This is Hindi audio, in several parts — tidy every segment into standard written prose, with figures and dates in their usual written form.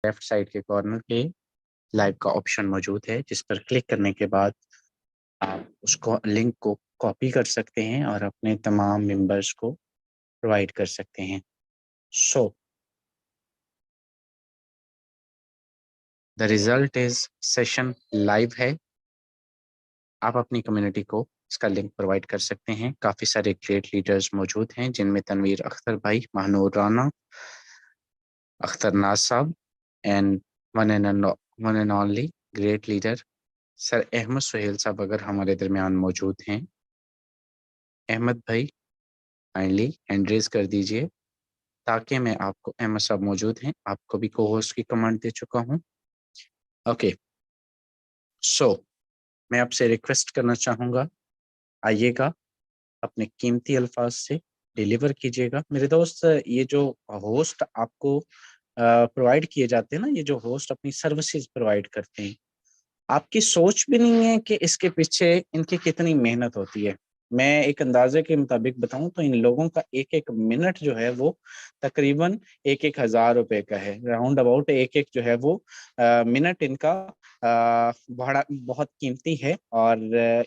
लेफ्ट साइड के कॉर्नर पे लाइव का ऑप्शन मौजूद है, जिस पर क्लिक करने के बाद आप उसको लिंक को कॉपी कर सकते हैं और अपने तमाम मेंबर्स को प्रोवाइड कर सकते हैं। So the result is session live है। आप अपनी कम्युनिटी को इसका लिंक प्रोवाइड कर सकते हैं। काफ़ी सारे ग्रेट लीडर्स मौजूद हैं, जिनमें तनवीर अख्तर भाई, महानूर राना, अख्तर नाज साहब and one and only great leader sir Ahmed Suhail साहब अगर हमारे दरमियान मौजूद हैं। अहमद भाई काइंडली हैंड रेज कर दीजिए ताकि मैं आपको, अहमद साहब मौजूद हैं, आपको भी को होस्ट की कमांड दे चुका हूँ। ओके, सो मैं आपसे रिक्वेस्ट करना चाहूँगा, आइएगा अपने कीमती अल्फाज से डिलीवर कीजिएगा। मेरे दोस्त, ये जो होस्ट आपको प्रोवाइड किए जाते हैं ना, ये जो होस्ट अपनी सर्विसेज प्रोवाइड करते हैं, आपकी सोच भी नहीं है कि इसके पीछे इनकी कितनी मेहनत होती है। मैं एक अंदाजे के मुताबिक बताऊं तो इन लोगों का एक एक मिनट जो है वो तकरीबन 1-1 हज़ार रुपए का है। राउंड अबाउट एक एक जो है वो मिनट इनका बड़ा बहुत कीमती है। और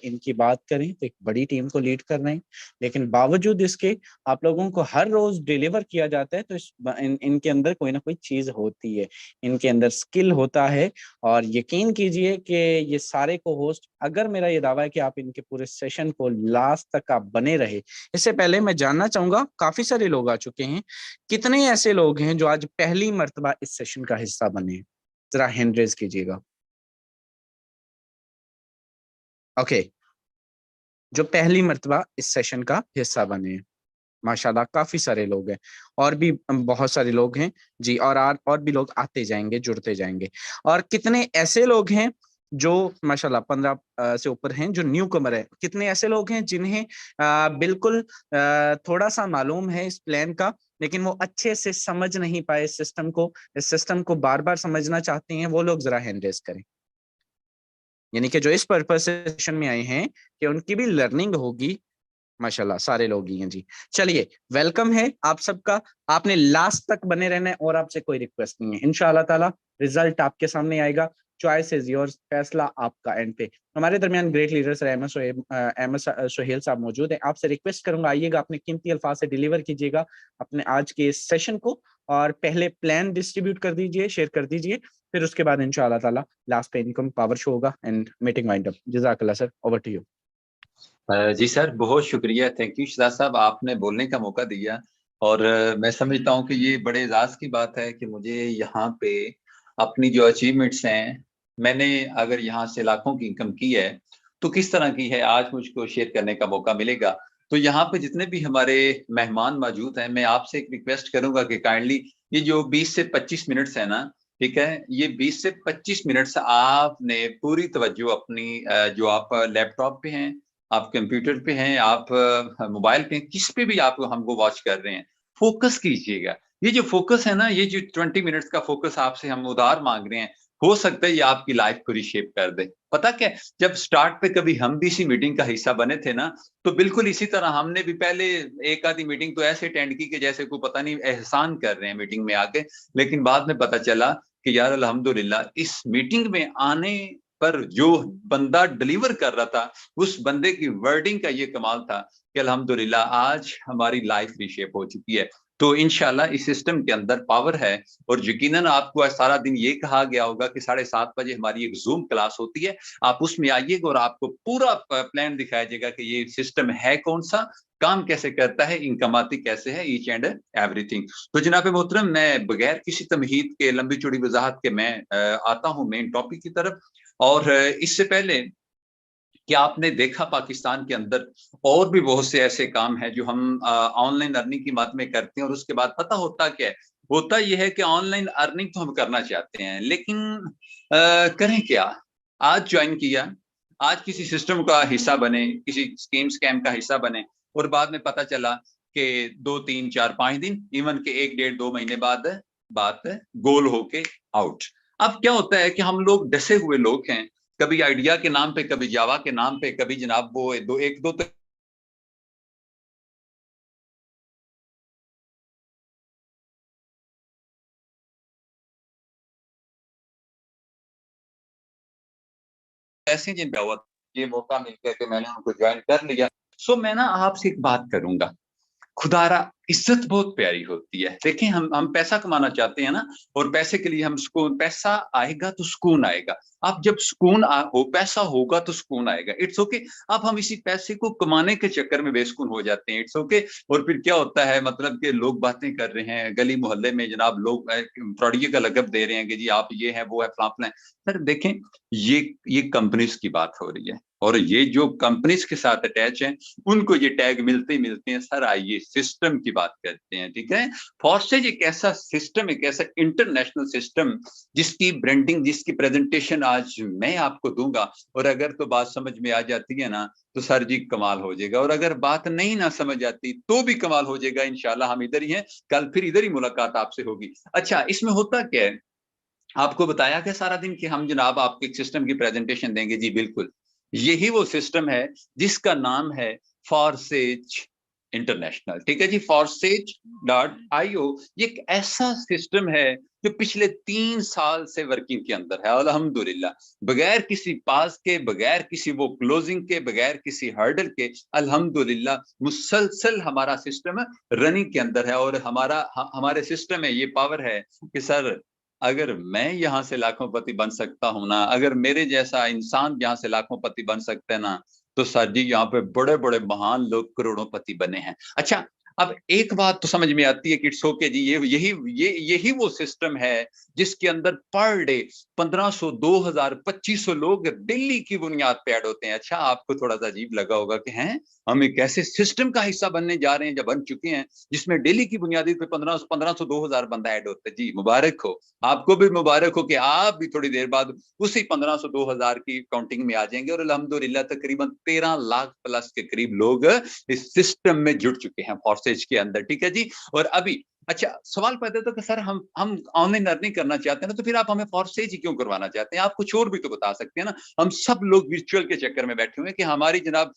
इनकी बात करें तो एक बड़ी टीम को लीड कर रहे हैं, लेकिन बावजूद इसके आप लोगों को हर रोज डिलीवर किया जाता है। तो इनके अंदर कोई ना कोई चीज होती है, इनके अंदर स्किल होता है। और यकीन कीजिए कि ये सारे को होस्ट, अगर मेरा ये दावा है कि आप इनके पूरे सेशन को लास्ट तक आप बने रहे। इससे पहले मैं जानना चाहूंगा, काफी सारे लोग आ चुके हैं, कितने ऐसे लोग हैं जो आज पहली मर्तबा इस सेशन का हिस्सा बने हैं? जरा हैंड रेज कीजिएगा। ओके, जो पहली मर्तबा इस सेशन का हिस्सा बने हैं, माशाल्लाह काफी सारे लोग हैं। और भी बहुत सारे लोग हैं जी, और भी लोग आते जाएंगे, जुड़ते जाएंगे। और कितने ऐसे लोग हैं जो माशाल्लाह 15 से ऊपर हैं जो न्यू कमर है? कितने ऐसे लोग हैं जिन्हें बिल्कुल थोड़ा सा मालूम है इस प्लान का, लेकिन वो अच्छे से समझ नहीं पाए इस सिस्टम को बार बार समझना चाहते हैं? वो लोग जरा हैंड रेज करें। यानी कि जो इस पर्पस सेशन में आए हैं कि उनकी भी लर्निंग होगी। माशाल्लाह सारे लोग ही हैं जी। चलिए, वेलकम है आप सबका। आपने लास्ट तक बने रहना है और आपसे कोई रिक्वेस्ट नहीं है। इंशाल्लाह ताला रिजल्ट आपके सामने आएगा। चॉइस इज योर्स, फैसला आपका एंड पे। हमारे दरमियान ग्रेट लीडर्स अहमद सुहेल साहब मौजूद हैं। आपसे रिक्वेस्ट करूंगा, आइएगा, अपने कीमती अल्फाज से डिलीवर कीजिएगा अपने आज के इस सेशन को। और पहले प्लान डिस्ट्रीब्यूट कर दीजिए, शेयर कर दीजिए, फिर उसके बाद इंशाल्लाह ताला लास्ट पे इनकम पावर शो होगा एंड मीटिंग वाइंड अप। जज़ाकल्लाह सर, ओवर टू यू। जी सर, बहुत शुक्रिया। थैंक यू शाह साहब, आपने बोलने का मौका दिया। और मैं समझता हूँ कि ये बड़े एजाज की बात है कि मुझे यहाँ पे अपनी जो अचीवमेंट्स हैं, मैंने अगर यहाँ से लाखों की इनकम की है तो किस तरह की है, आज मुझको शेयर करने का मौका मिलेगा। तो यहाँ पे जितने भी हमारे मेहमान मौजूद हैं, मैं आपसे एक रिक्वेस्ट करूंगा कि काइंडली ये जो 20 से 25 मिनट्स है ना, ठीक है, ये 20 से 25 मिनट से आपने पूरी तवज्जो अपनी जो आप लैपटॉप पे हैं, आप कंप्यूटर पे हैं, आप मोबाइल पे हैं, किस पे भी आप हमको वॉच कर रहे हैं, फोकस कीजिएगा। ये जो फोकस है ना, ये जो 20 मिनट्स का फोकस आपसे हम उधार मांग रहे हैं, हो सकता है ये आपकी लाइफ को रिशेप कर दे। पता क्या, जब स्टार्ट पे कभी हम भी इसी मीटिंग का हिस्सा बने थे ना, तो बिल्कुल इसी तरह हमने भी पहले एक आधी मीटिंग तो ऐसे अटेंड की कि जैसे कोई पता नहीं एहसान कर रहे हैं मीटिंग में आके। लेकिन बाद में पता चला कि यार अल्हम्दुलिल्लाह इस मीटिंग में आने पर जो बंदा डिलीवर कर रहा था, उस बंदे की वर्डिंग का ये कमाल था कि अल्हम्दुलिल्लाह आज हमारी लाइफ रिशेप हो चुकी है। तो इंशाल्लाह इस सिस्टम के अंदर पावर है। और यकीनन आपको आज सारा दिन ये कहा गया होगा कि 7:30 बजे हमारी एक ज़ूम क्लास होती है, आप उसमें आइएगा और आपको पूरा प्लान दिखाया जाएगा कि ये सिस्टम है कौन-सा, काम कैसे करता है, इनकम आती कैसे है, ईच एंड एवरीथिंग। तो जनाब मोहतरम, मैं बगैर किसी तमहीद के, लंबी-चौड़ी वज़ाहत के मैं आता हूँ मेन टॉपिक की तरफ। और इससे पहले कि आपने देखा पाकिस्तान के अंदर और भी बहुत से ऐसे काम हैं जो हम ऑनलाइन अर्निंग की बात में करते हैं, और उसके बाद पता होता क्या है, होता ये है कि ऑनलाइन अर्निंग तो हम करना चाहते हैं, लेकिन करें क्या? आज ज्वाइन किया, आज किसी सिस्टम का हिस्सा बने, किसी स्कीम स्कैम का हिस्सा बने, और बाद में पता चला कि 2 3 4 5 दिन, इवन के 1 1.5 2 महीने बाद बात गोल होके आउट। अब क्या होता है कि हम लोग डसे हुए लोग हैं, कभी आइडिया के नाम पे, कभी जावा के नाम पे, कभी जनाब वो एक दो ऐसे जिन पे हुआ ये मौका मिल गया कि मैंने उनको ज्वाइन कर लिया। सो मैं ना आपसे एक बात करूंगा, खुदारा इज्जत बहुत प्यारी होती है। देखिए हम पैसा कमाना चाहते हैं ना, और पैसे के लिए हम सुकून, पैसा आएगा तो सुकून आएगा। अब जब सुकून हो, पैसा होगा तो सुकून आएगा। It's okay. अब हम इसी पैसे को कमाने के चक्कर में बेसुकून हो जाते हैं। It's okay. और फिर क्या होता है, मतलब कि लोग बातें कर रहे हैं गली मोहल्ले में, जनाब लोग प्रोडिगी का लकब दे रहे हैं कि जी आप ये है वो है फलां। सर देखें, ये कंपनीज की बात हो रही है, और ये जो कंपनीज के साथ अटैच हैं उनको ये टैग मिलते ही मिलते हैं। सर आइए सिस्टम की बात करते हैं, ठीक है। फॉर्सेज एक ऐसा सिस्टम, एक ऐसा इंटरनेशनल सिस्टम जिसकी ब्रांडिंग, जिसकी प्रेजेंटेशन आज मैं आपको दूंगा, और अगर तो बात समझ में आ जाती है ना तो सर जी कमाल हो जाएगा, और अगर बात नहीं ना समझ आती तो भी कमाल हो जाएगा। इंशाल्लाह हम इधर ही हैं, कल फिर इधर ही मुलाकात आपसे होगी। अच्छा, इसमें होता क्या है, आपको बताया क्या सारा दिन कि हम जनाब आपको एक सिस्टम की प्रेजेंटेशन देंगे? जी बिल्कुल, यही वो सिस्टम है जिसका नाम है फॉरसेज इंटरनेशनल, ठीक है जी। फॉरसेज.io ये एक ऐसा सिस्टम है जो पिछले 3 साल से वर्किंग के अंदर है, अल्हम्दुलिल्लाह। बगैर किसी पास के, बगैर किसी वो क्लोजिंग के, बगैर किसी हर्डल के, अल्हम्दुलिल्लाह मुसलसल हमारा सिस्टम रनिंग के अंदर है। और हमारे सिस्टम में ये पावर है कि सर अगर मैं यहाँ से लाखोंपति बन सकता हूं ना, अगर मेरे जैसा इंसान यहाँ से लाखोंपति बन सकते हैं ना, तो सर जी यहाँ पे बड़े बड़े महान लोग करोड़ोंपति बने हैं। अच्छा, अब एक बात तो समझ में आती है कि इट्स ओके जी, यही वो सिस्टम है जिसके अंदर पर डे 1500, 2000, 2500 लोग दिल्ली की बुनियाद पे ऐड होते हैं। अच्छा, आपको थोड़ा सा अजीब लगा होगा कि हैं हम एक ऐसे सिस्टम का हिस्सा बनने जा रहे हैं, जब बन चुके हैं, जिसमें डेली की बुनियादी पे 1500, 2000 बंदा ऐड होता है। जी मुबारक हो, आपको भी मुबारक हो कि आप भी थोड़ी देर बाद उसी 1500, 2000 की काउंटिंग में आ जाएंगे। और अल्हम्दुलिल्लाह तकरीबन 13 लाख प्लस के करीब लोग इस सिस्टम में जुड़ चुके हैं फॉर्सेज के अंदर, ठीक है जी। और अभी अच्छा सवाल पैदा होता है कि सर हम ऑनलाइन अर्निंग करना चाहते हैं ना, तो फिर आप हमें फॉर्सेज ही क्यों करवाना चाहते हैं? आप कुछ और भी तो बता सकते हैं ना। हम सब लोग वर्चुअल के चक्कर में बैठे हुए हैं कि हमारी जनाब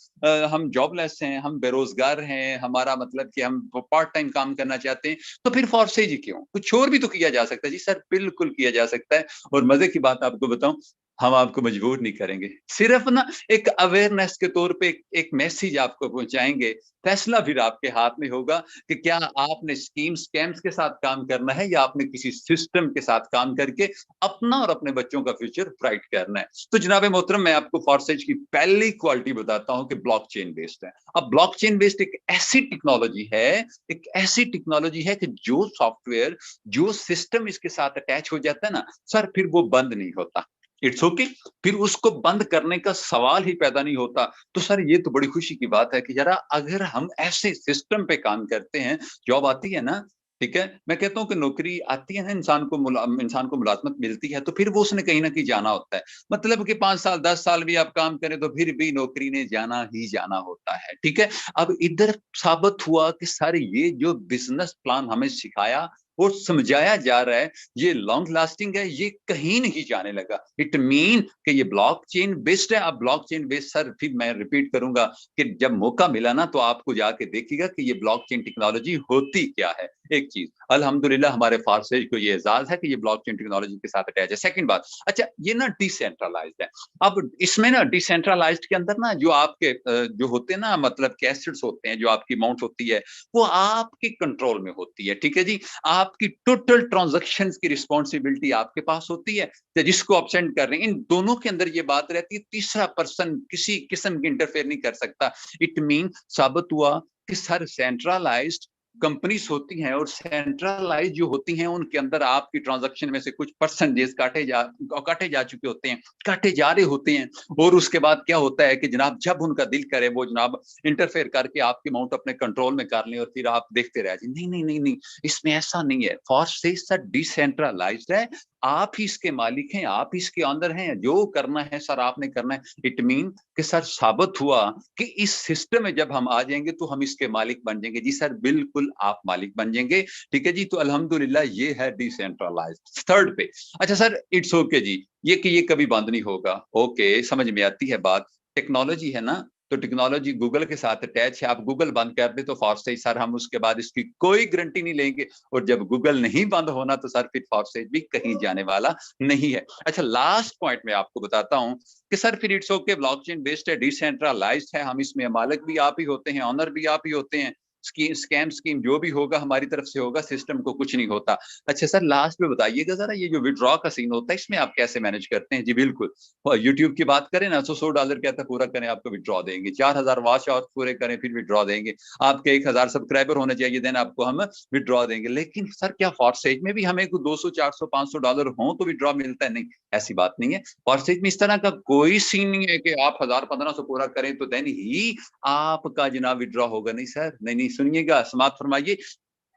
हम जॉबलेस हैं, हम बेरोजगार हैं, हमारा मतलब कि हम पार्ट टाइम काम करना चाहते हैं, तो फिर फॉर्सेज ही क्यों? कुछ और भी तो किया जा सकता है। जी सर बिल्कुल किया जा सकता है। और मजे की बात आपको बताऊं, हम आपको मजबूर नहीं करेंगे, सिर्फ ना एक अवेयरनेस के तौर पे एक मैसेज आपको पहुंचाएंगे। फैसला फिर आपके हाथ में होगा कि क्या आपने स्कीम स्कैम्स के साथ काम करना है, या आपने किसी सिस्टम के साथ काम करके अपना और अपने बच्चों का फ्यूचर ब्राइट करना है। तो जनाब मोहतरम, मैं आपको फॉर्सेज की पहली क्वालिटी बताता हूं कि ब्लॉकचेन बेस्ड है। अब ब्लॉकचेन बेस्ड एक ऐसी टेक्नोलॉजी है, एक ऐसी टेक्नोलॉजी है कि जो सॉफ्टवेयर, जो सिस्टम इसके साथ अटैच हो जाता है ना सर, फिर वो बंद नहीं होता। It's okay. फिर उसको बंद करने का सवाल ही पैदा नहीं होता। तो सर ये तो बड़ी खुशी की बात है कि जरा अगर हम ऐसे सिस्टम पे काम करते हैं, जॉब आती है ना, ठीक है, मैं कहता हूं कि नौकरी आती है ना, इंसान को मुलाजमत मिलती है, तो फिर वो उसने कहीं ना कहीं जाना होता है। मतलब कि 5 साल 10 साल भी आप काम करें तो फिर भी नौकरी ने जाना ही जाना होता है, ठीक है। अब इधर साबित हुआ कि सर ये जो बिजनेस प्लान हमें सिखाया और समझाया जा रहा है, ये लॉन्ग लास्टिंग है, ये कहीं नहीं जाने लगा। इट मीन कि ये ब्लॉकचेन बेस्ड है। अब ब्लॉकचेन बेस्ड सर, फिर मैं रिपीट करूंगा कि जब मौका मिला ना तो आपको जाके देखिएगा कि ये ब्लॉकचेन टेक्नोलॉजी होती क्या है। एक चीज, अल्हम्दुलिल्लाह हमारे फारसेज को ये एजाज है कि ये ब्लॉकचेन टेक्नोलॉजी के साथ अटैच है। सेकंड बात, अच्छा ये ना डिसेंट्रलाइज्ड है। अब इसमें ना डिसेंट्रलाइज्ड के अंदर ना जो आपके जो होते हैं ना, मतलब कि एसेट्स होते हैं, जो आपकी अमाउंट होती है वो आपके कंट्रोल में होती है, ठीक है जी। आपकी टोटल ट्रांजैक्शंस की रिस्पॉन्सिबिलिटी आपके पास होती है, तो जिसको आप सेंड कर रहे हैं, इन दोनों के अंदर ये बात रहती है, तीसरा पर्सन किसी किस्म की इंटरफेयर नहीं कर सकता। इट मीन साबित हुआ कि सर सेंट्रलाइज्ड कंपनीज होती हैं, और सेंट्रलाइज जो होती हैं उनके अंदर आपकी ट्रांजैक्शन में से कुछ परसेंटेज काटे जा चुके होते हैं, काटे जा रहे होते हैं। और उसके बाद क्या होता है कि जनाब जब उनका दिल करे वो जनाब इंटरफेयर करके आपकी अमाउंट अपने कंट्रोल में कर लें, और फिर आप देखते रह जाए। नहीं नहीं नहीं नहीं, इसमें ऐसा नहीं है। फॉर्सेज सर डिसेंट्रलाइज्ड है, आप ही इसके मालिक हैं, आप ही इसके अंदर हैं, जो करना है सर आपने करना है। इट मीन कि सर साबित हुआ कि इस सिस्टम में जब हम आ जाएंगे तो हम इसके मालिक बन जाएंगे। जी सर बिल्कुल आप मालिक बन जाएंगे, ठीक है जी। तो अल्हम्दुलिल्लाह ये है डिसेंट्रलाइज्ड। थर्ड पे, अच्छा सर इट्स ओके जी, ये कि ये कभी बंद नहीं होगा, ओके समझ में आती है बात। टेक्नोलॉजी है ना, तो टेक्नोलॉजी गूगल के साथ अटैच है। आप गूगल बंद कर दे तो फॉरसेज सर हम उसके बाद इसकी कोई गारंटी नहीं लेंगे, और जब गूगल नहीं बंद होना तो सर फिर फॉरसेज भी कहीं जाने वाला नहीं है। अच्छा, लास्ट पॉइंट मैं आपको बताता हूं कि सर फिर इट्स ओके, ब्लॉकचेन बेस्ड है, डिसेंट्रलाइज्ड है, हम इसमें मालिक भी आप ही होते हैं, ऑनर भी आप ही होते हैं, स्कैम स्कीम जो भी होगा हमारी तरफ से होगा, सिस्टम को कुछ नहीं होता। अच्छा सर, लास्ट में बताइएगा जरा, ये जो विड्रॉ का सीन होता है इसमें आप कैसे मैनेज करते हैं? जी बिल्कुल, और यूट्यूब की बात करें ना तो $100 कहता है पूरा करें आपको विड्रॉ देंगे, 4000 वॉच आवर्स पूरे करें फिर विड्रॉ देंगे, आपके 1000 सब्सक्राइबर होने चाहिए देन आपको हम विड्रॉ देंगे। लेकिन सर क्या फॉरसेज में भी हमें $200 $400 $500 हो तो विड्रॉ मिलता है? नहीं, ऐसी बात नहीं है। फॉरसेज में इस तरह का कोई सीन नहीं है कि आप 1000 1500 पूरा करें तो देन ही आपका जनाब विड्रॉ होगा। नहीं सर, नहीं, सुनिएगा, समाप्त फरमाइए।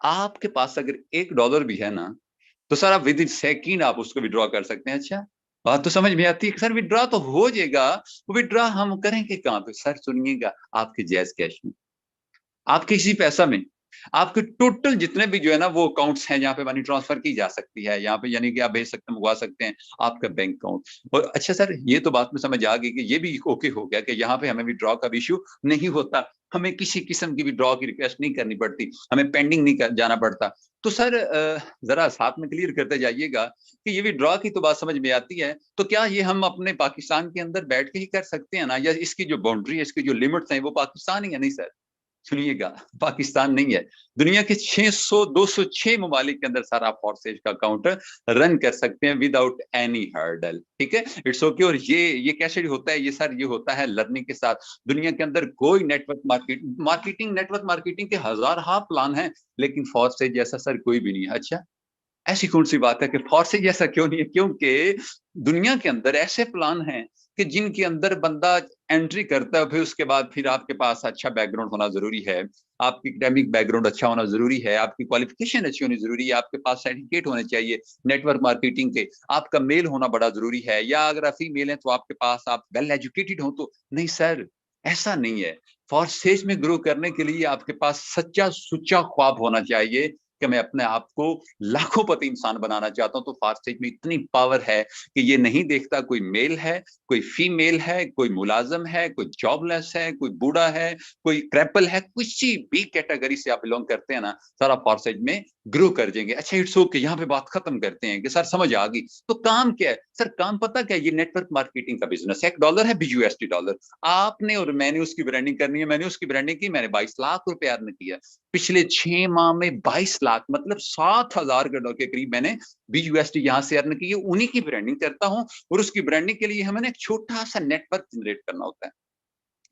आपके पास अगर $1 भी है ना तो सर आप विद इन सेकेंड आप उसको विड्रॉ कर सकते हैं। अच्छा, बात तो समझ में आती है सर, विड्रॉ तो हो जाएगा, विड्रॉ हम करेंगे कहाँ पे? सर सुनिएगा, आपके जायज कैश में, आपके इसी पैसा में, आपके टोटल जितने भी जो है ना वो अकाउंट्स हैं जहाँ पे मनी ट्रांसफर की जा सकती है, यहाँ पे यानी कि आप भेज सकते हैं, मंगवा सकते हैं, आपका बैंक अकाउंट। और अच्छा सर, ये तो बात में समझ आ गई कि ये भी ओके हो गया कि यहाँ पे हमें विड्रॉ का भी इशू नहीं होता, हमें किसी किस्म की विड्रॉ की रिक्वेस्ट नहीं करनी पड़ती, हमें पेंडिंग नहीं जाना पड़ता। तो सर जरा साथ में क्लियर करते जाइएगा कि ये विड्रॉ की तो बात समझ में आती है, तो क्या ये हम अपने पाकिस्तान के अंदर बैठ के ही कर सकते हैं ना, या इसकी जो बाउंड्री है, इसकी जो लिमिट्स हैं वो पाकिस्तान ही है? नहीं सर, सुनिएगा, पाकिस्तान नहीं है, दुनिया के 206 ममालिक के अंदर सारा फॉरसेज का अकाउंट रन कर सकते हैं विदाउट एनी हर्डल। ठीक है, इट्स ओके। और ये कैसे होता है? ये सर ये होता है लर्निंग के साथ। दुनिया के अंदर कोई नेटवर्क मार्केटिंग के हजार प्लान हैं, लेकिन फॉरसेज जैसा सर कोई भी नहीं है। अच्छा, ऐसी कौन सी बात है कि फॉरसेज जैसा क्यों नहीं है? क्योंकि दुनिया के अंदर ऐसे प्लान हैं कि जिनके अंदर बंदा एंट्री करता है, फिर उसके बाद फिर आपके पास अच्छा बैकग्राउंड होना जरूरी है, आपकी एकेडमिक बैकग्राउंड अच्छा होना जरूरी है, आपकी क्वालिफिकेशन अच्छी होनी जरूरी है, आपके पास सर्टिफिकेट होने चाहिए नेटवर्क मार्केटिंग के, आपका मेल होना बड़ा जरूरी है, या अगर आप फीमेल हैं तो आपके पास आप वेल एजुकेटेड हो। तो नहीं सर, ऐसा नहीं है। फॉरसेज में ग्रो करने के लिए आपके पास सच्चा सुच्चा ख्वाब होना चाहिए कि मैं अपने आप को लाखोंपति इंसान बनाना चाहता हूं। तो फॉरसेज में इतनी पावर है कि ये नहीं देखता कोई मेल है, कोई फीमेल है, कोई मुलाजम है, कोई जॉबलेस है, कोई बूढ़ा है, कोई क्रैपल है, किसी भी कैटेगरी से आप बिलोंग करते हैं ना, सारा फॉरसेज में ग्रो कर जाएंगे। अच्छा, इट्स ओके, यहाँ पे बात खत्म करते हैं कि सर समझ आ गई तो काम क्या है? सर काम पता क्या है? ये नेटवर्क मार्केटिंग का बिजनेस है। $1 है BUSD, आपने और मैंने उसकी ब्रांडिंग करनी है, मैंने उसकी ब्रांडिंग की, मैंने 22 लाख रुपए अर्न किया पिछले 6 माह में। 22 लाख मतलब 7,000 के करीब मैंने BUSD यहाँ से अर्न की है, उन्हीं की ब्रांडिंग करता हूँ। और उसकी ब्रांडिंग के लिए हमें एक छोटा सा नेटवर्क जनरेट करना होता है।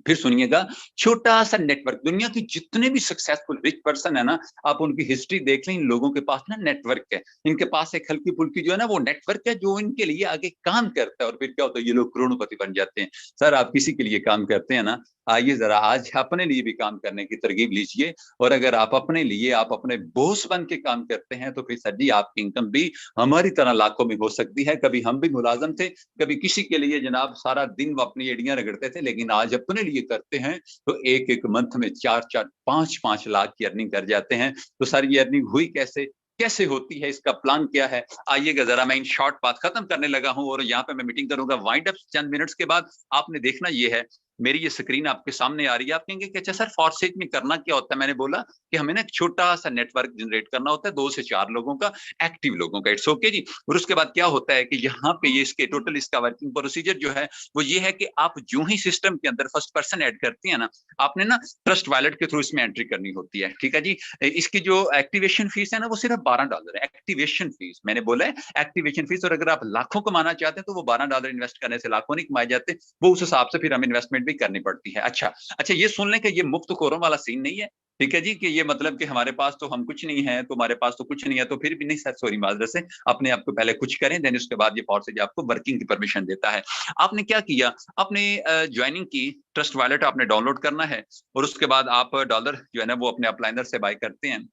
फिर सुनिएगा, छोटा सा नेटवर्क, दुनिया की जितने भी सक्सेसफुल रिच पर्सन है ना, आप उनकी हिस्ट्री देख लें, इन लोगों के पास ना नेटवर्क है, इनके पास एक हल्की फुल्की जो है ना वो नेटवर्क है जो इनके लिए आगे काम करता है, और फिर क्या होता है, ये लोग करोड़पति बन जाते हैं। सर आप किसी के लिए काम करते हैं ना, आइए जरा आज अपने लिए भी काम करने की तरकीब लीजिए, और अगर आप अपने लिए आप अपने बॉस बन के काम करते हैं तो फिर सर जी आपकी इनकम भी हमारी तरह लाखों में हो सकती है। कभी हम भी मुलाजम थे, कभी किसी के लिए जनाब सारा दिन वो अपनी एड़ियां रगड़ते थे, लेकिन आज अपने लिए करते हैं तो एक एक मंथ में 4-4 5-5 लाख की अर्निंग कर जाते हैं। तो सर ये अर्निंग हुई कैसे, कैसे होती है, इसका प्लान क्या है? आइएगा जरा, मैं इन शॉर्ट बात खत्म करने लगा हूं और यहाँ पे मैं मीटिंग करूंगा वाइंड अप चंद मिनट्स के बाद। आपने देखना ये है, मेरी ये स्क्रीन आपके सामने आ रही है। आप कहेंगे कि अच्छा सर फॉरसेज में करना क्या होता है? मैंने बोला कि हमें ना एक छोटा सा नेटवर्क जनरेट करना होता है 2 से 4 लोगों का, एक्टिव लोगों का। इट्स ओके जी। और उसके बाद क्या होता है कि यहाँ पे ये इसके टोटल इसका वर्किंग प्रोसीजर जो है वो ये है कि आप जो ही सिस्टम के अंदर फर्स्ट पर्सन ऐड करती है ना, आपने ना ट्रस्ट वॉलेट के थ्रू इसमें एंट्री करनी होती है। ठीक है जी। इसकी जो एक्टिवेशन फीस है ना वो सिर्फ $12 है, एक्टिवेशन फीस। मैंने बोला है एक्टिवेशन फीस। और अगर आप लाखों कमाना चाहते हैं तो वो $12 इन्वेस्ट करने से लाखों नहीं कमाए जाते, वो उस हिसाब से फिर हमें इन्वेस्टमेंट भी करनी पड़ती है। अच्छा, ये सुन लें कि ये मुफ्त खोरों वाला सीन नहीं है। ठीक है जी, कि ये मतलब कि हमारे पास तो हम कुछ नहीं है, तुम्हारे पास तो कुछ नहीं है, तो फिर भी नहीं सर, सॉरी माजरत से, अपने आप को पहले कुछ करें, देन उसके बाद ये फॉरसेज आपको वर्किंग की परमिशन देता है। आपने क्या किया, आपने ज्वाइनिंग की, ट्रस्ट वॉलेट आपने डाउनलोड करना है, और उसके बाद आप डॉलर जो है ना वो अपने अपलाइनर से बाय करते हैं।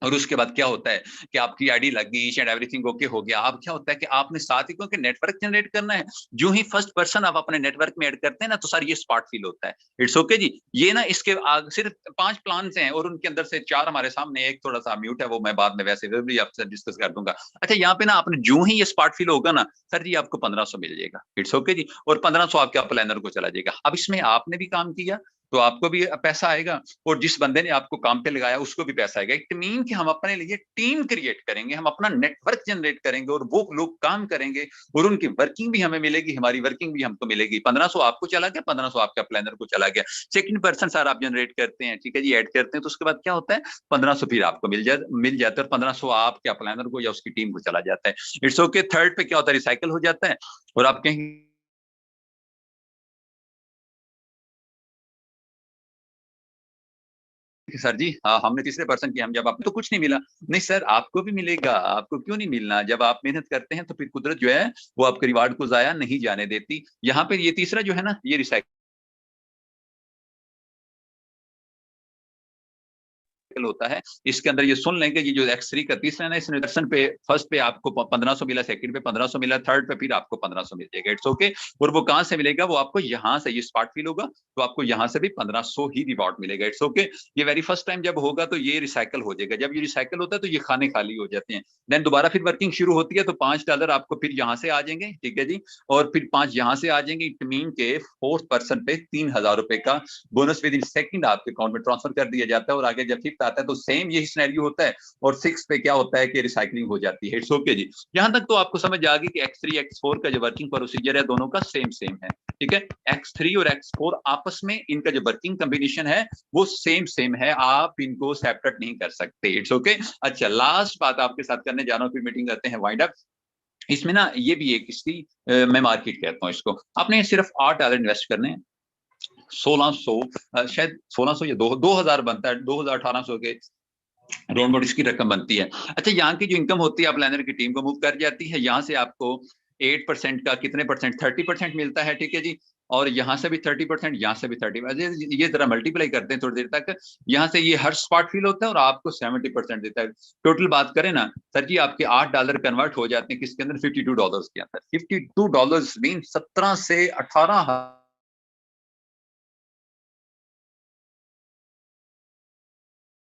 और उसके बाद क्या होता है कि आपकी आईडी लग गई, ईच एंड एवरीथिंग ओके हो गया। अब क्या होता है कि आपने साथ ही क्योंकि नेटवर्क जनरेट करना है, जो ही फर्स्ट पर्सन आप अपने नेटवर्क में ऐड करते हैं ना, तो सर ये स्पॉट फील होता है। इट्स ओके जी। ये ना इसके सिर्फ 5 प्लान हैं और उनके अंदर से 4 हमारे सामने, एक थोड़ा सा म्यूट है, वो मैं बाद में वैसे भी आपसे डिस्कस कर दूंगा। अच्छा, यहाँ पे ना आपने जो ही ये स्पॉट फील होगा ना सर जी, आपको 1500 मिल जाएगा। इट्स ओके जी। और 1500 आपके प्लानर को चला जाएगा। अब इसमें आपने भी काम किया तो आपको भी पैसा आएगा, और जिस बंदे ने आपको काम पे लगाया उसको भी पैसा आएगा। इट मीन कि हम अपने लिए टीम क्रिएट करेंगे, हम अपना नेटवर्क जनरेट करेंगे और वो लोग काम करेंगे और उनकी वर्किंग भी हमें मिलेगी, हमारी वर्किंग भी हमको मिलेगी। 1500 आपको चला गया, 1500 आपका प्लानर को चला गया। सेकंड पर्सन सर आप जनरेट करते हैं, ठीक है जी, ऐड करते हैं, तो उसके बाद क्या होता है 1500 फिर आपको मिल जाता है, और 1500 आपके प्लानर को या उसकी टीम को चला जाता है। It's okay. थर्ड पे क्या होता है, रिसाइकल हो जाता है। और आप कहेंगे सर जी हाँ, हमने तीसरे पर्सन की, हम जब आपको तो कुछ नहीं मिला। नहीं सर, आपको भी मिलेगा, आपको क्यों नहीं मिलना। जब आप मेहनत करते हैं तो फिर कुदरत जो है वो आपके रिवार्ड को जाया नहीं जाने देती। यहाँ पे ये तीसरा जो है ना, ये रिसाइकल होता है। इसके अंदर ये सुन लेंगे, ये जो X3 का तीसरा ना, इस निर्देशन पे फर्स्ट पे आपको 1500 मिला, सेकंड पे 1500 मिला, थर्ड पे फिर आपको 1500 मिल जाएगा। It's okay. और वो कहां से मिलेगा, वो आपको यहाँ से, ये स्पॉट फील होगा तो आपको यहाँ से भी 1500 ही रिवॉर्ड मिलेगा। It's okay. ये वेरी फर्स्ट टाइम जब होगा तो ये रिसाइकल हो जाएगा। जब ये रिसाइकल होता है तो ये खाने खाली हो जाते हैं। देन दोबारा फिर वर्किंग शुरू होती है तो $5 आपको फिर यहाँ से आ जाएंगे, ठीक है जी, और फिर 5 यहाँ से आ जाएंगे। इट मीन के फोर्थ पर्सन पे 3000 रुपए का बोनस विद इन सेकंड आपके अकाउंट में ट्रांसफर कर दिया जाता है। और आगे जब फिफ्थ आता है तो सेम यही सिनेरियो होता है, और 6 पे क्या होता है कि रिसाइकलिंग हो जाती है। इट्स ओके जी। यहां तक तो आपको समझ आ गई कि X3 X4 का जो वर्किंग प्रोसीजर है दोनों का सेम सेम है, ठीक है। X3 और X4 आपस में इनका जो वर्किंग कॉम्बिनेशन है वो सेम सेम है, आप इनको सेपरेट नहीं कर सकते। It's okay. अच्छा, लास्ट बात आपके साथ करने जा रहा हूं, फिर मीटिंग करते हैं वाइंड अप। इसमें ना ये भी एक इसकी मैं मार्केट कहता हूँ इसको, आपने सिर्फ $8 इन्वेस्ट करने हैं। 1600 शायद 1600 या 2000 बनता है, 2800 के राउंड अबाउट इसकी रकम बनती है। अच्छा, यहाँ की जो इनकम होती है आप प्लानर की टीम को मूव कर जाती है। यहाँ से आपको 8% का कितने परसेंट, 30% मिलता है, ठीक है जी। और यहाँ से भी 30%, यहाँ से भी 30%, ये जरा मल्टीप्लाई करते हैं थोड़ी देर तक। यहाँ से ये हर स्पॉट फील होता है और आपको 70% देता है। टोटल बात करें ना सर जी, आपके $8 कन्वर्ट हो जाते हैं किसके अंदर, $52 के अंदर। $52 मीन 17 से 18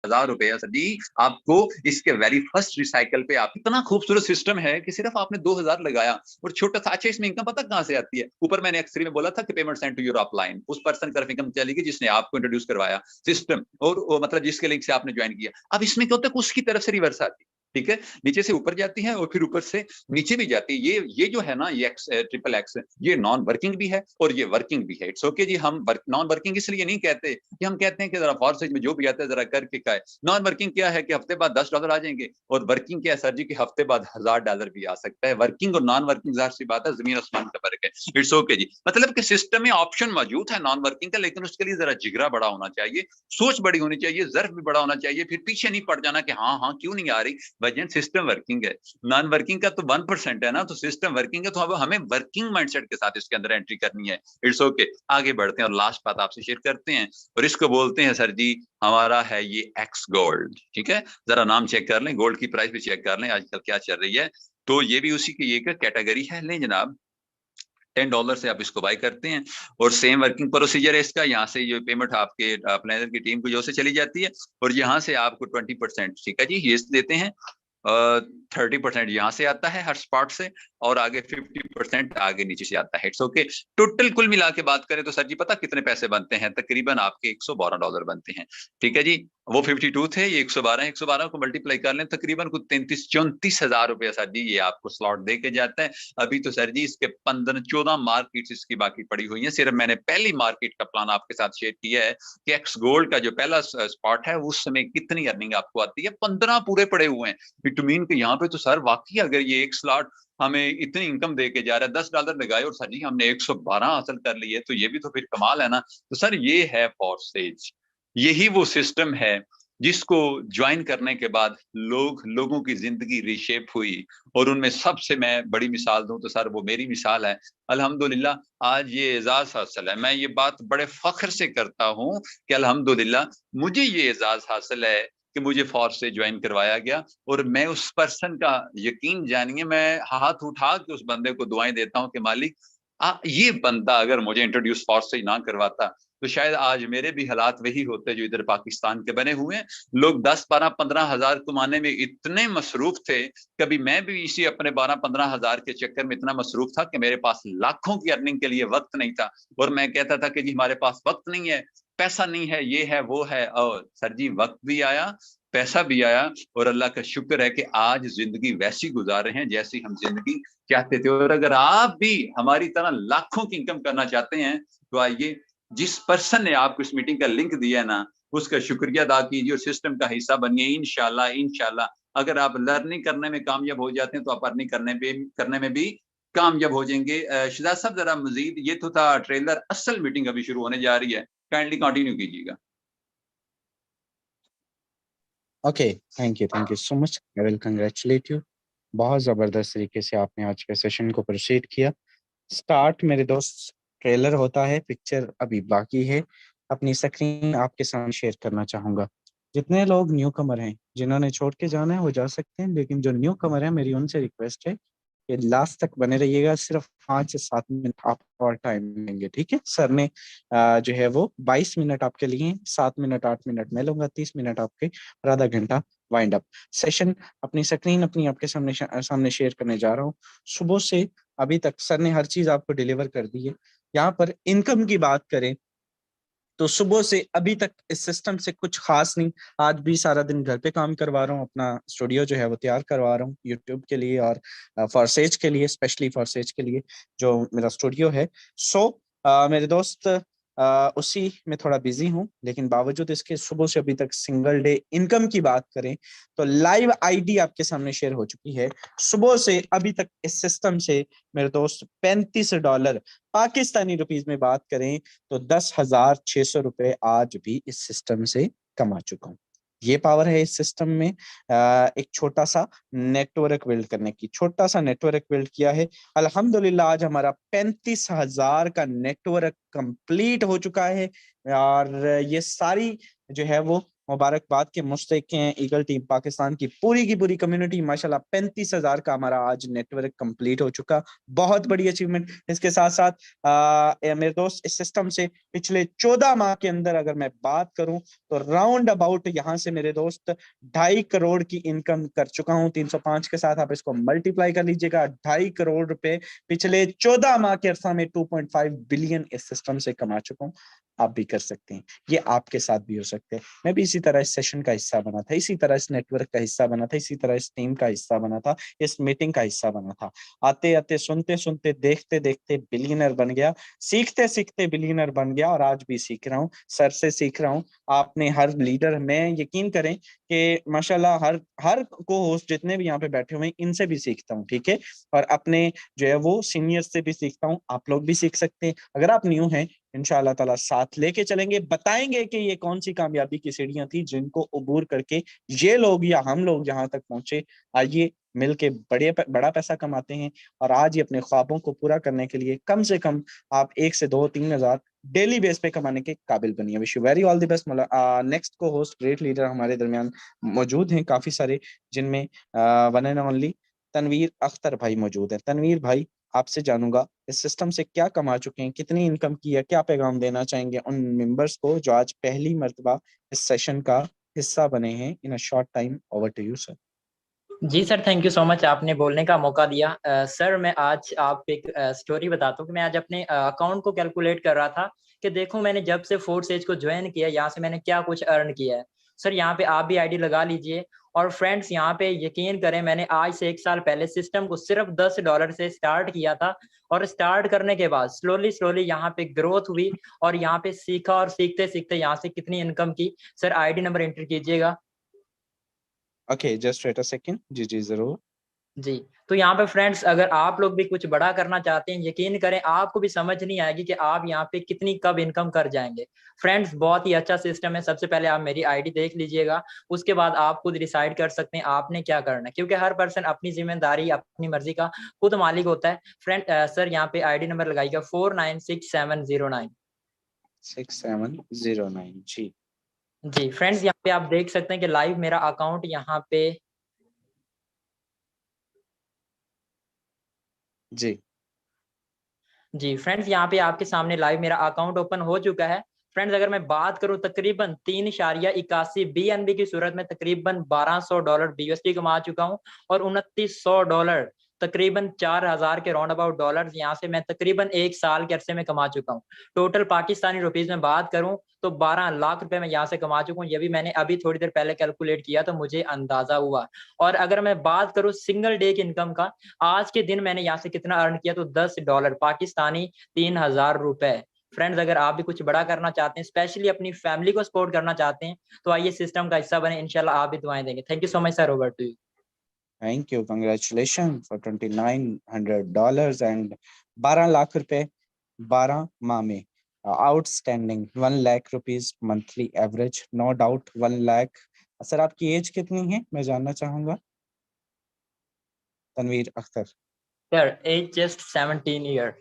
हजार रुपया सर जी आपको इसके वेरी फर्स्ट रिसाइकल पे। आप इतना खूबसूरत सिस्टम है कि सिर्फ आपने 2000 लगाया और छोटा सा। अच्छा, इसमें इनकम पता कहां से आती है, ऊपर मैंने X3 में बोला था कि payment send to your upline, उस पर्सन की तरफ इनकम चलेगी जिसने आपको इंट्रोड्यूस करवाया सिस्टम, और मतलब जिसके लिंक से आपने ज्वाइन किया। अब इसमें क्या होता है, उसकी तरफ से रिवर्स आती है, ठीक है, नीचे से ऊपर जाती है और फिर ऊपर से नीचे भी जाती है। ये जो है ना, ये ट्रिपल एक्स, ये नॉन वर्किंग भी है और ये वर्किंग भी है। इट्स ओके जी। हम नॉन वर्किंग इसलिए नहीं कहते कि हम कहते हैं कि जरा फॉर्सेज में जो भी आता है जरा करके का है। नॉन वर्किंग क्या है कि हफ्ते बाद $10 आ जाएंगे, और वर्किंग क्या है सर जी कि हफ्ते बाद $1000 भी आ सकता है। वर्किंग और नॉन वर्किंग जाहिर सी बात है, जमीन आसमान का फर्क है। इट्स ओके जी। मतलब कि सिस्टम में ऑप्शन मौजूद है नॉन वर्किंग का, लेकिन उसके लिए जरा जिगरा बड़ा होना चाहिए, सोच बड़ी होनी चाहिए, जर्फ भी बड़ा होना चाहिए, फिर पीछे नहीं पड़ जाना कि हाँ हाँ क्यों नहीं आ रही वजह सिस्टम वर्किंग है। नॉन वर्किंग का तो 1% है ना, तो सिस्टम वर्किंग है, तो अब हमें वर्किंग माइंडसेट के साथ इसके अंदर एंट्री करनी है। It's okay. आगे बढ़ते हैं और लास्ट बात आपसे शेयर करते हैं, और इसको बोलते हैं सर जी, हमारा है ये एक्स गोल्ड, ठीक है। जरा नाम चेक कर लें, गोल्ड की प्राइस भी चेक कर लें आजकल क्या चल रही है। तो ये भी उसी की एक कैटेगरी है। लें जनाब, $10 से आप इसको बाय करते हैं, और सेम वर्किंग प्रोसीजर है इसका। यहाँ से ये पेमेंट आपके प्लानर की टीम को जो से चली जाती है, और यहाँ से आपको 20%, ठीक है जी, ये देते हैं। 30% यहाँ से आता है हर स्पॉट से, और आगे 50% आगे नीचे से आता है। It's okay. टोटल कुल मिला के बात करें तो सर जी पता कितने पैसे बनते हैं, तकरीबन आपके $112 बनते हैं, ठीक है जी। वो 52 थे, ये 112 है, 112 को मल्टीप्लाई कर लें तकरीबन कुछ 33-34 हजार रुपया सर जी ये आपको स्लॉट दे के जाता है। अभी तो सर जी इसके 15-14 मार्केट इसकी बाकी पड़ी हुई है। सिर्फ मैंने पहली मार्केट का प्लान आपके साथ शेयर किया है कि एक्स गोल्ड का जो पहला स्पॉट है उस समय कितनी अर्निंग आपको आती है। 15 पूरे पड़े हुए हैं। विटामिन के यहाँ पे तो सर वाकई अगर ये एक स्लॉट हमें इतनी इनकम दे के जा रहा है, $10 लगाए और सर जी हमने 112 हासिल कर लिए, तो ये भी तो फिर कमाल है ना। तो सर ये है फॉरसेज, यही वो सिस्टम है जिसको ज्वाइन करने के बाद लोगों की जिंदगी रिशेप हुई। और उनमें सबसे मैं बड़ी मिसाल दूं तो सर वो मेरी मिसाल है। अल्हम्दुलिल्लाह आज ये एजाज हासिल है, मैं ये बात बड़े फख्र से करता हूं कि अल्हम्दुलिल्लाह मुझे ये एजाज हासिल है कि मुझे फोर्स से ज्वाइन करवाया गया। और मैं उस पर्सन का, यकीन जानिए, मैं हाथ उठा के उस बंदे को दुआएं देता हूं कि मालिक, ये बंदा अगर मुझे इंट्रोड्यूस फोर्स से ना करवाता तो शायद आज मेरे भी हालात वही होते जो इधर पाकिस्तान के बने हुए हैं। लोग 10, 12, 15 हजार कमाने में इतने मसरूफ थे। कभी मैं भी इसी अपने 12, 15 हजार के चक्कर में इतना मसरूफ था कि मेरे पास लाखों की अर्निंग के लिए वक्त नहीं था। और मैं कहता था कि जी हमारे पास वक्त नहीं है, पैसा नहीं है, ये है वो है। और सर जी, वक्त भी आया, पैसा भी आया, और अल्लाह का शुक्र है कि आज जिंदगी वैसी गुजार रहे हैं जैसी हम जिंदगी चाहते थे। और अगर आप भी हमारी तरह लाखों की इनकम करना चाहते हैं तो आइए, जिस पर्सन ने आपको इस मीटिंग का लिंक दिया है ना, उसका शुक्रिया अदा कीजिए और सिस्टम का हिस्सा बनिए। इंशाल्लाह इंशाल्लाह अगर आप लर्निंग करने में कामयाब हो जाते हैं तो आप अर्निंग करने में भी कामयाब हो जाएंगे। शिजात साहब, जरा मजीद, ये तो था ट्रेलर, असल मीटिंग अभी शुरू होने जा रही है, काइंडली कंटिन्यू कीजिएगा। Okay, thank you so much, I will congratulate you. बहुत ज़बरदस्त तरीके से आपने आज के सेशन को प्रोसीड किया। स्टार्ट मेरे दोस्त, ट्रेलर होता है, पिक्चर अभी बाकी है। अपनी स्क्रीन आपके सामने शेयर करना चाहूँगा। जितने लोग न्यू कमर हैं, जिन्होंने छोड़ के जाना है वो जा सकते हैं, लेकिन जो न्यू कमर है मेरी उनसे रिक्वेस्ट है कि लास्ट तक बने रहिएगा। सिर्फ 5 से 7 मिनट आप और टाइम लेंगे, ठीक है? सर ने जो है वो 22 मिनट आपके लिए, 7 मिनट 8 मिनट मैं लूंगा, 30 मिनट आपके, और आधा घंटा वाइंड अप सेशन। अपनी स्क्रीन अपनी आपके सामने शेयर करने जा रहा हूँ। सुबह से अभी तक सर ने हर चीज आपको डिलीवर कर दी है। यहाँ पर इनकम की बात करें तो सुबह से अभी तक इस सिस्टम से कुछ खास नहीं। आज भी सारा दिन घर पे काम करवा रहा हूँ, अपना स्टूडियो जो है वो तैयार करवा रहा हूँ यूट्यूब के लिए और फॉरसेज के लिए, स्पेशली फॉरसेज के लिए जो मेरा स्टूडियो है। सो मेरे दोस्त, उसी में थोड़ा बिजी हूँ, लेकिन बावजूद इसके सुबह से अभी तक सिंगल डे इनकम की बात करें तो लाइव आईडी आपके सामने शेयर हो चुकी है। सुबह से अभी तक इस सिस्टम से मेरे दोस्त $35, पाकिस्तानी रुपीज में बात करें तो 10,600 रुपए आज भी इस सिस्टम से कमा चुका हूं। ये पावर है इस सिस्टम में। एक छोटा सा नेटवर्क बिल्ड करने की, छोटा सा नेटवर्क बिल्ड किया है। अल्हम्दुलिल्लाह आज हमारा 35,000 का नेटवर्क कंप्लीट हो चुका है। और ये सारी जो है वो मुबारकबाद के मुस्तहिक हैं ईगल टीम पाकिस्तान की पूरी कम्युनिटी। माशाल्लाह 35,000 का हमारा आज नेटवर्क कंप्लीट हो चुका, बहुत बड़ी अचीवमेंट। इसके साथ साथ मेरे दोस्त, इस सिस्टम से पिछले 14 माह के अंदर अगर मैं बात करूं तो राउंड अबाउट यहां से मेरे दोस्त 2.5 करोड़ की इनकम कर चुका हूं। 305 के साथ आप इसको मल्टीप्लाई कर लीजिएगा। 2.5 करोड़ रुपए पिछले 14 माह के अरसा में 2.5 बिलियन इस सिस्टम से कमा चुका हूं। आप भी कर सकते हैं, ये आपके साथ भी हो सकते हैं। मैं भी इसी तरह इस सेशन का हिस्सा बना था, इसी तरह इस नेटवर्क का हिस्सा बना था, इसी तरह इस टीम का हिस्सा बना था, इस मीटिंग का हिस्सा बना था। आते आते, सुनते सुनते, देखते देखते बिलियनर बन गया, सीखते सीखते बिलियनर बन गया, और आज भी सीख रहा हूँ, सर से सीख रहा हूँ। आपने हर लीडर, मैं यकीन करें कि माशाल्लाह हर हर को होस्ट जितने भी यहाँ पे बैठे हुए हैं इनसे भी सीखता हूँ, ठीक है? और अपने जो है वो सीनियर से भी सीखता हूँ। आप लोग भी सीख सकते हैं। अगर आप न्यू हैं, इंशाअल्लाह ताला साथ लेके चलेंगे, बताएंगे कि ये कौन सी कामयाबी की सीढ़ियां थी जिनको अबूर करके ये लोग या हम लोग यहाँ तक पहुंचे। आइए मिलके बड़ा पैसा कमाते हैं, और आज ये अपने ख्वाबों को पूरा करने के लिए कम से कम आप 1 से 2, 3 हजार डेली बेस पे कमाने के काबिल बनिए। Wish you very all the best. Next को होस्ट ग्रेट लीडर हमारे दरमियान मौजूद हैं काफी सारे, जिनमें one and only Tanveer Akhtar भाई मौजूद है। तनवीर भाई, आपसे जानूंगा इस सिस्टम से क्या कमा चुके हैं, कितनी इनकम की है, क्या पैगाम देना चाहेंगे उन मेंबर्स को जो आज पहली मर्तबा इस सेशन का हिस्सा बने हैं। In a short time, over to you sir. जी sir, thank you so much, आपने बोलने का मौका दिया। सर मैं आज आपको एक स्टोरी बताता हूँ कि मैं आज अपने अकाउंट को कैलकुलेट कर रहा था कि देखो मैंने जब से फोर्स एज को ज्वाइन किया यहाँ से मैंने क्या कुछ अर्न किया है। सर यहाँ पे आप भी आईडी लगा लीजिए। और फ्रेंड्स यहाँ पे यकीन करें, मैंने आज से 1 साल पहले सिस्टम को सिर्फ $10 से स्टार्ट किया था, और स्टार्ट करने के बाद स्लोली यहाँ पे ग्रोथ हुई, और यहाँ पे सीखा, और सीखते सीखते यहाँ से कितनी इनकम की। सर आईडी नंबर एंटर कीजिएगा। Okay, just wait a second. जी जी जरूर। जी, तो यहाँ पे फ्रेंड्स, अगर आप लोग भी कुछ बड़ा करना चाहते हैं, यकीन करें आपको भी समझ नहीं आएगी कि आप यहाँ पे कितनी कब इनकम कर जाएंगे। फ्रेंड्स बहुत ही अच्छा सिस्टम है। सबसे पहले आप मेरी आईडी देख लीजिएगा, उसके बाद आप खुद डिसाइड कर सकते हैं आपने क्या करना है, क्योंकि हर पर्सन अपनी जिम्मेदारी, अपनी मर्जी का खुद मालिक होता है। फ्रेंड सर यहाँ पे आईडी नंबर लगाइएगा 496709। 6709 जी। जी फ्रेंड्स, यहाँ पे आप देख सकते हैं कि लाइव मेरा अकाउंट यहाँ पे जी फ्रेंड्स, यहाँ पे आपके सामने लाइव मेरा अकाउंट ओपन हो चुका है। फ्रेंड्स, अगर मैं बात करूं तकरीबन 3.81 BNB की सूरत में तकरीबन $1200 BUSD कमा चुका हूं और $2900 तकरीबन 4000 के राउंड अबाउट डॉलर्स यहाँ से मैं तकरीबन 1 साल के अरसे में कमा चुका हूँ। टोटल पाकिस्तानी रुपीज में बात करूं तो 12 लाख रुपए मैं यहाँ से कमा चुका हूँ। ये भी मैंने अभी थोड़ी देर पहले कैलकुलेट किया तो मुझे अंदाजा हुआ। और अगर मैं बात करूं सिंगल डे की इनकम का, आज के दिन मैंने यहाँ से कितना अर्न किया तो $10 पाकिस्तानी, 3000 रुपए। फ्रेंड्स, अगर आप भी कुछ बड़ा करना चाहते हैं, स्पेशली अपनी फैमिली को सपोर्ट करना चाहते हैं, तो आइए सिस्टम का हिस्सा बने। इंशाल्लाह आप भी दुआएं देंगे। Thank you so much sir. Over to you. Thank you, congratulation for $2900 and 12 lakh रुपए 12 माह में। Outstanding 1 lakh rupees monthly average, no doubt 1 lakh. Sir आपकी एज कितनी है मैं जानना चाहूंगा? Tanveer Akhtar. Sir age just 17 year.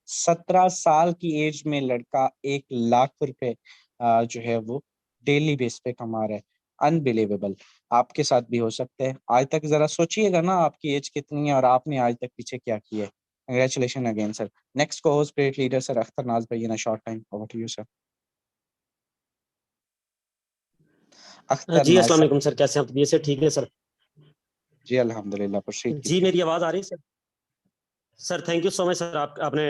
17 साल की एज में लड़का 1 लाख रुपए जो है वो डेली बेस पे कमा रहा है। अनबिलीवेबल। आपके साथ भी हो सकता है। आज तक जरा सोचिएगा ना आपकी एज कितनी है और आपने आज तक पीछे क्या किया है। Congratulation again sir. नेक्स्ट को host great leader sir Akhtar Naz भाई in a short time. Over to you sir. Akhtar ji Naz अस्सलाम सर। वालेकुम सर, कैसे हैं आप? ये से ठीक है सर? जी अल्हम्दुलिल्लाह, प्रोसीड जी कीजिए। मेरी आवाज़ आ रही है sir? Sir thank you so much sir, आपने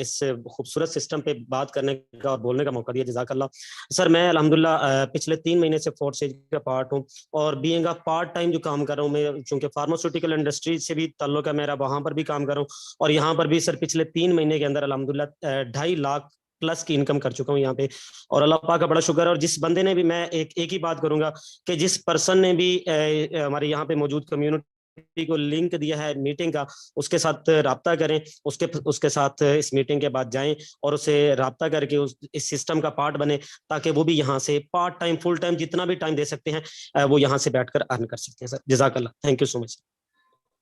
इस खूबसूरत सिस्टम पे बात करने का और बोलने का मौका दिया, जज़ाकल्लाह। सर मैं अल्हम्दुलिल्लाह पिछले 3 महीने से फोर्थ स्टेज का पार्ट हूँ और बीइंग अ पार्ट टाइम जो काम कर रहा हूँ मैं, चूँकि फार्मास्यूटिकल इंडस्ट्री से भी ताल्लुक है मेरा, वहाँ पर भी काम कर रहा हूँ और यहाँ पर भी सर पिछले 3 महीने के अंदर अल्हम्दुलिल्लाह 2.5 लाख प्लस की इनकम कर चुका हूँ यहाँ पे। और अल्लाह पाक का बड़ा शुक्र है। और जिस बंदे ने भी, मैं एक ही बात करूंगा कि जिस पर्सन ने भी हमारे यहाँ पे मौजूद कम्युनिटी को लिंक दिया है मीटिंग का, उसके साथ राब्ता करें, उसके साथ इस मीटिंग के बाद जाएं और उसे राब्ता करके इस सिस्टम का पार्ट बने, ताकि वो भी यहाँ से पार्ट टाइम फुल टाइम जितना भी टाइम दे सकते हैं वो यहाँ से बैठकर अर्न कर सकते हैं। सर जज़ाकल्लाह, thank you so much.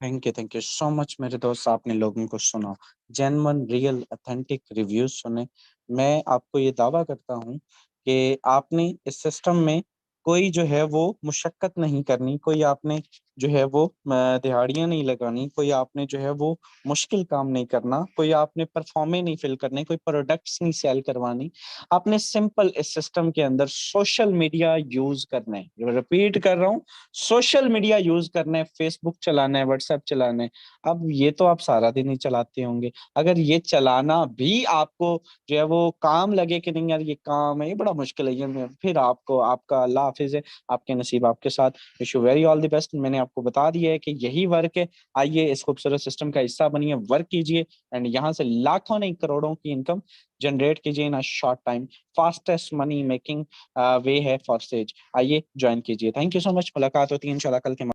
Thank you so much मेरे दोस्त। आपने लोगों को सुना, जेन्युइन रियल ऑथेंटिक रिव्यूज सुने। मैं आपको ये दावा करता हूँ कि आपने इस सिस्टम में कोई जो है वो मुशक्कत नहीं करनी, कोई आपने जो है वो दिहाड़ियाँ नहीं लगानी, कोई आपने जो है वो मुश्किल काम नहीं करना, कोई आपने परफॉर्मे नहीं फिल करने, कोई प्रोडक्ट्स नहीं सेल करवानी। आपने सिंपल इस सिस्टम के अंदर सोशल मीडिया यूज करना है। रिपीट कर रहा हूँ, सोशल मीडिया यूज करना है, फेसबुक चलाना है, व्हाट्सएप चलाना है। अब ये तो आप सारा दिन ही चलाते होंगे। अगर ये चलाना भी आपको जो है वो काम लगे कि नहीं यार ये काम है, ये बड़ा मुश्किल है, ये फिर आपको, आपका अल्लाह हाफिज है, आपके नसीब आपके साथ। Wish you very all the best. मैंने आपको बता दिया है कि यही वर्क है। आइए इस खूबसूरत सिस्टम का हिस्सा बनिए, वर्क कीजिए एंड यहाँ से लाखों नहीं करोड़ों की इनकम जनरेट कीजिए in a short time. Fastest money making way है फॉर स्टेज। आइए ज्वाइन कीजिए। Thank you so much. मुलाकात होती है इंशाल्लाह कल के